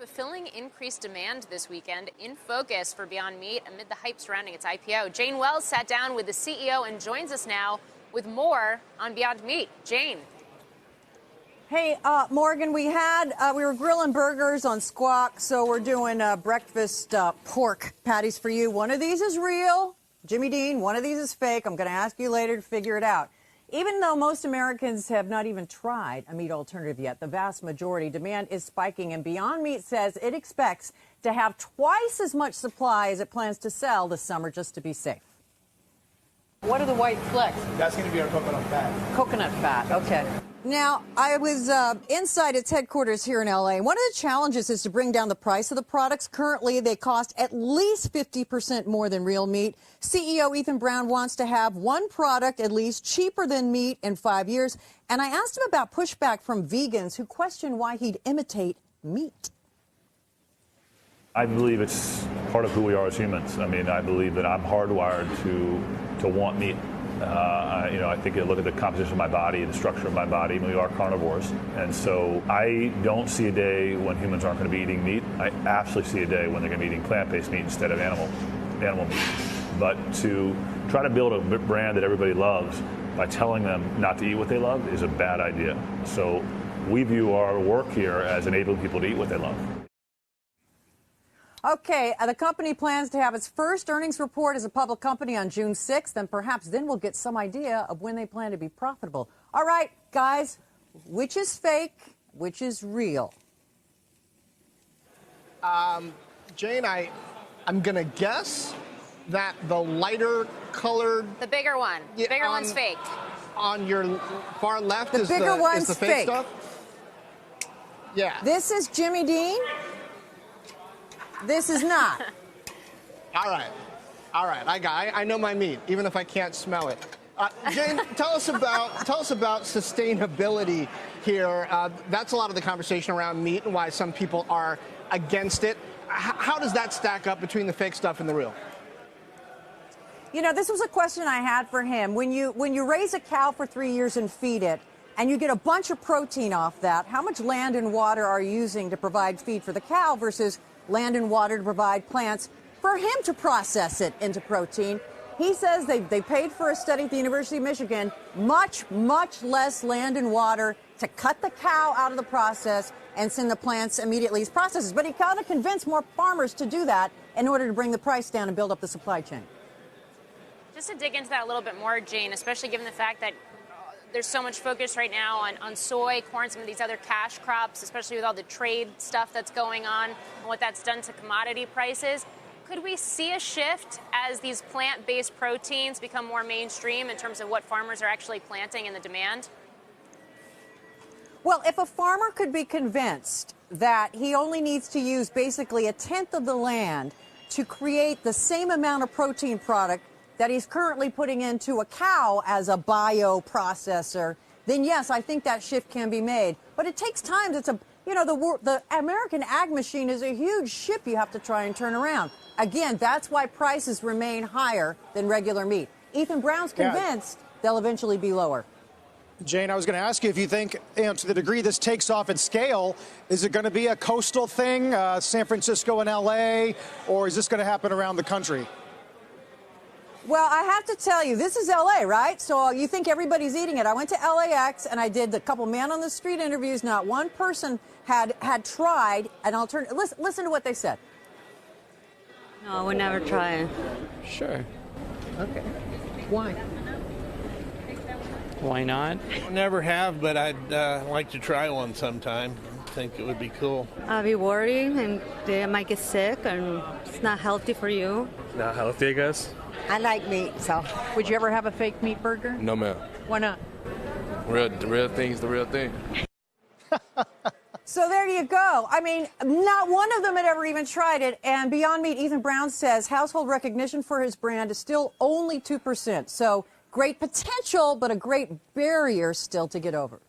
Fulfilling increased demand this weekend in focus for Beyond Meat amid the hype surrounding its IPO. Jane Wells sat down with the CEO and joins us now with more on Beyond Meat. Jane. Hey, Morgan, we were grilling burgers on Squawk, so we're doing breakfast pork patties for you. One of these is real, Jimmy Dean. One of these is fake. I'm going to ask you later to figure it out. Even though most Americans have not even tried a meat alternative yet, the vast majority, demand is spiking, and Beyond Meat says it expects to have twice as much supply as it plans to sell this summer just to be safe. What are the white flecks? That's going to be our coconut fat. Coconut fat, okay. Now, I was inside its headquarters here in L.A. One of the challenges is to bring down the price of the products. Currently, they cost at least 50% more than real meat. CEO Ethan Brown wants to have one product at least cheaper than meat in 5 years. And I asked him about pushback from vegans who question why he'd imitate meat. I believe it's part of who we are as humans. I mean, I believe that I'm hardwired to want meat. I think I look at the composition of my body, the structure of my body, and we are carnivores. And so I don't see a day when humans aren't going to be eating meat. I absolutely see a day when they're going to be eating plant-based meat instead of animal meat. But to try to build a brand that everybody loves by telling them not to eat what they love is a bad idea. So we view our work here as enabling people to eat what they love. Okay, the company plans to have its first earnings report as a public company on June 6th, and perhaps then we'll get some idea of when they plan to be profitable. All right, guys, which is fake, which is real? Jane, I'm going to guess that the lighter colored... The bigger one. The bigger one's fake. On your far left the is bigger one's is the fake stuff? Yeah. This is Jimmy Dean. This is not. All right. I know my meat, even if I can't smell it. Jane, tell us about sustainability here. That's a lot of the conversation around meat and why some people are against it. How does that stack up between the fake stuff and the real? You know, this was a question I had for him. When you raise a cow for 3 years and feed it, and you get a bunch of protein off that, how much land and water are you using to provide feed for the cow versus land and water to provide plants for him to process it into protein? He says they paid for a study at the University of Michigan, much less land and water to cut the cow out of the process and send the plants immediately as processes. But he got to convince more farmers to do that in order to bring the price down and build up the supply chain. Just to dig into that a little bit more, Jane, especially given the fact that there's so much focus right now on soy, corn, some of these other cash crops, especially with all the trade stuff that's going on and what that's done to commodity prices. Could we see a shift as these plant-based proteins become more mainstream in terms of what farmers are actually planting and the demand? Well, if a farmer could be convinced that he only needs to use basically 1/10 of the land to create the same amount of protein product that he's currently putting into a cow as a bioprocessor, then yes, I think that shift can be made. But it takes time. The American ag machine is a huge ship you have to try and turn around. Again, that's why prices remain higher than regular meat. Ethan Brown's convinced they'll eventually be lower. Jane, I was going to ask you if you think, to the degree this takes off in scale, is it going to be a coastal thing, San Francisco and L.A., or is this going to happen around the country? Well, I have to tell you, this is L.A., right? So you think everybody's eating it. I went to LAX and I did a couple man-on-the-street interviews. Not one person had tried an alternative. Listen to what they said. No, we never try. Sure. Okay. Why? Why not? Never have, but I'd like to try one sometime. I think it would be cool. I'll be worried and they might get sick and it's not healthy for you. Not healthy, I guess. I like meat, so. Would you ever have a fake meat burger? No, ma'am. Why not? The real thing's the real thing. So there you go. I mean, not one of them had ever even tried it. And Beyond Meat, Ethan Brown says household recognition for his brand is still only 2%. So great potential, but a great barrier still to get over.